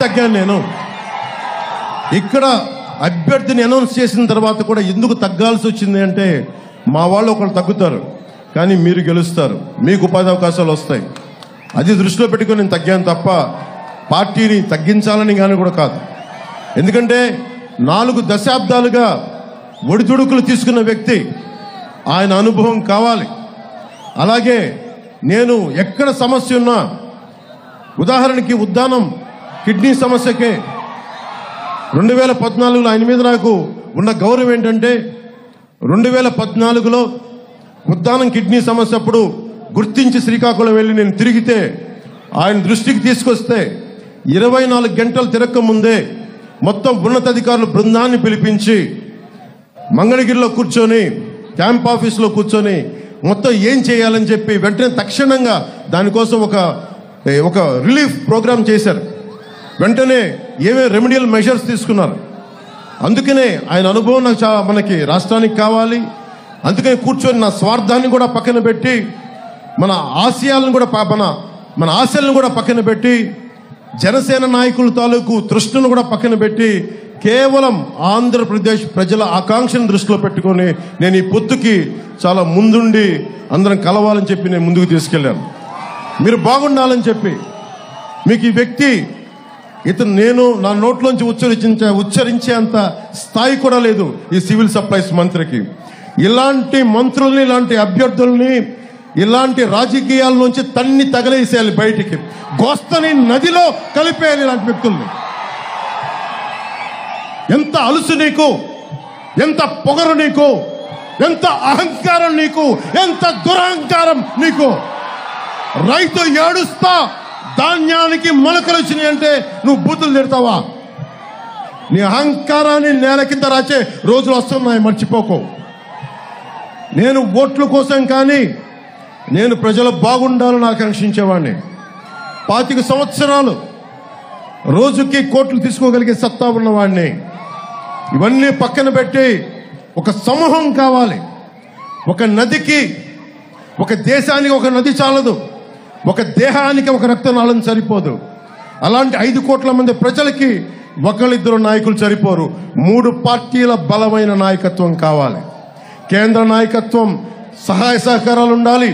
తగ్గాను నేను. ఇక్కడ అభ్యర్థిని అనౌన్స్ చేసిన తర్వాత కూడా ఎందుకు తగ్గాల్సి వచ్చింది అంటే, మా వాళ్ళు ఒకళ్ళు తగ్గుతారు కానీ మీరు గెలుస్తారు, మీకు ఉపాధి అవకాశాలు వస్తాయి. అది దృష్టిలో పెట్టుకొని నేను తగ్గాను తప్ప పార్టీని తగ్గించాలని కానీ కూడా కాదు. ఎందుకంటే 4 దశాబ్దాలుగా ఒడిదుడుకులు తీసుకున్న వ్యక్తి, ఆయన అనుభవం కావాలి. అలాగే నేను ఎక్కడ సమస్య ఉన్నా, ఉదాహరణకి ఉద్దానం కిడ్నీ సమస్యకే 2014లో ఆయన మీద నాకు ఉన్న గౌరవం ఏంటంటే, 2014లో ఉద్దానం కిడ్నీ సమస్య అప్పుడు గుర్తించి శ్రీకాకుళం వెళ్ళి నేను తిరిగితే, ఆయన దృష్టికి తీసుకొస్తే 24 గంటలు తిరక్క ముందే మొత్తం ఉన్నతాధికారులు బృందాన్ని పిలిపించి మంగళగిరిలో కూర్చొని, క్యాంప్ ఆఫీసులో కూర్చొని మొత్తం ఏం చేయాలని చెప్పి వెంటనే తక్షణంగా దానికోసం ఒక రిలీఫ్ ప్రోగ్రామ్ చేశారు. వెంటనే ఏమేమి రెమెడియల్ మెజర్స్ తీసుకున్నారు. అందుకనే ఆయన అనుభవం నాకు మనకి రాష్ట్రానికి కావాలి. అందుకని కూర్చొని నా స్వార్థాన్ని కూడా పక్కన పెట్టి, మన ఆశయాలను కూడా మన ఆశలను కూడా పక్కన పెట్టి, జనసేన నాయకుల తాలూకు తృష్ణను కూడా పక్కన పెట్టి, కేవలం ఆంధ్రప్రదేశ్ ప్రజల ఆకాంక్షను దృష్టిలో పెట్టుకొని నేను ఈ పొత్తుకి చాలా ముందుండి అందరం కలవాలని చెప్పి నేను ముందుకు తీసుకెళ్లాను. మీరు బాగుండాలని చెప్పి. మీకు ఈ వ్యక్తి నేను నా నోట్లోంచి ఉచ్చరించేంత స్థాయి కూడా లేదు ఈ సివిల్ సప్లైస్ మంత్రికి. ఇలాంటి మంత్రుల్ని, ఇలాంటి అభ్యర్థుల్ని, ఇలాంటి రాజకీయాల నుంచి తన్ని తగలేసేయాలి, బయటికి గోస్తని నదిలో కలిపేయాలి ఇలాంటి వ్యక్తుల్ని. ఎంత అలుసు నీకు, ఎంత పొగరు నీకు, ఎంత అహంకారం నీకు, ఎంత దురహంకారం నీకు. రైతు ఏడుస్తా ధాన్యానికి మొలకలు వచ్చినాయి అంటే నువ్వు బూతులు తిడతావా? నీ అహంకారాన్ని నేల కింద రాచే రోజులు వస్తున్నాయి, మర్చిపోకు. నేను ఓట్ల కోసం కానీ, నేను ప్రజలు బాగుండాలని ఆకాంక్షించేవాడిని. 25 సంవత్సరాలు రోజుకి కోట్లు తీసుకోగలిగే సత్తా ఉన్నవాడిని. ఇవన్నీ పక్కన పెట్టి ఒక సమూహం కావాలి. ఒక నదికి, ఒక దేశానికి ఒక నది చాలదు, ఒక దేహానికి ఒక రక్తనాళం సరిపోదు. అలాంటి 5 కోట్ల మంది ప్రజలకి ఒకళ్ళిద్దరు నాయకులు సరిపోరు. 3 పార్టీల బలమైన నాయకత్వం కావాలి. కేంద్ర నాయకత్వం సహాయ సహకారాలు ఉండాలి.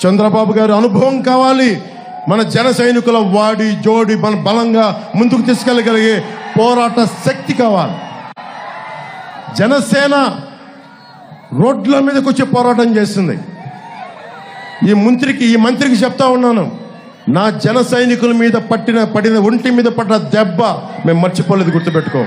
చంద్రబాబు గారి అనుభవం కావాలి. మన జన సైనికుల వాడి జోడి మన బలంగా ముందుకు తీసుకెళ్ళగలిగే పోరాట శక్తి కావాలి. జనసేన రోడ్ల మీదకి వచ్చి పోరాటం చేస్తుంది. ఈ మంత్రికి చెప్తా ఉన్నాను, నా జన సైనికుల మీద పడిన ఒంటి మీద పడ్డ దెబ్బ మేము మర్చిపోలేదు, గుర్తుపెట్టుకో.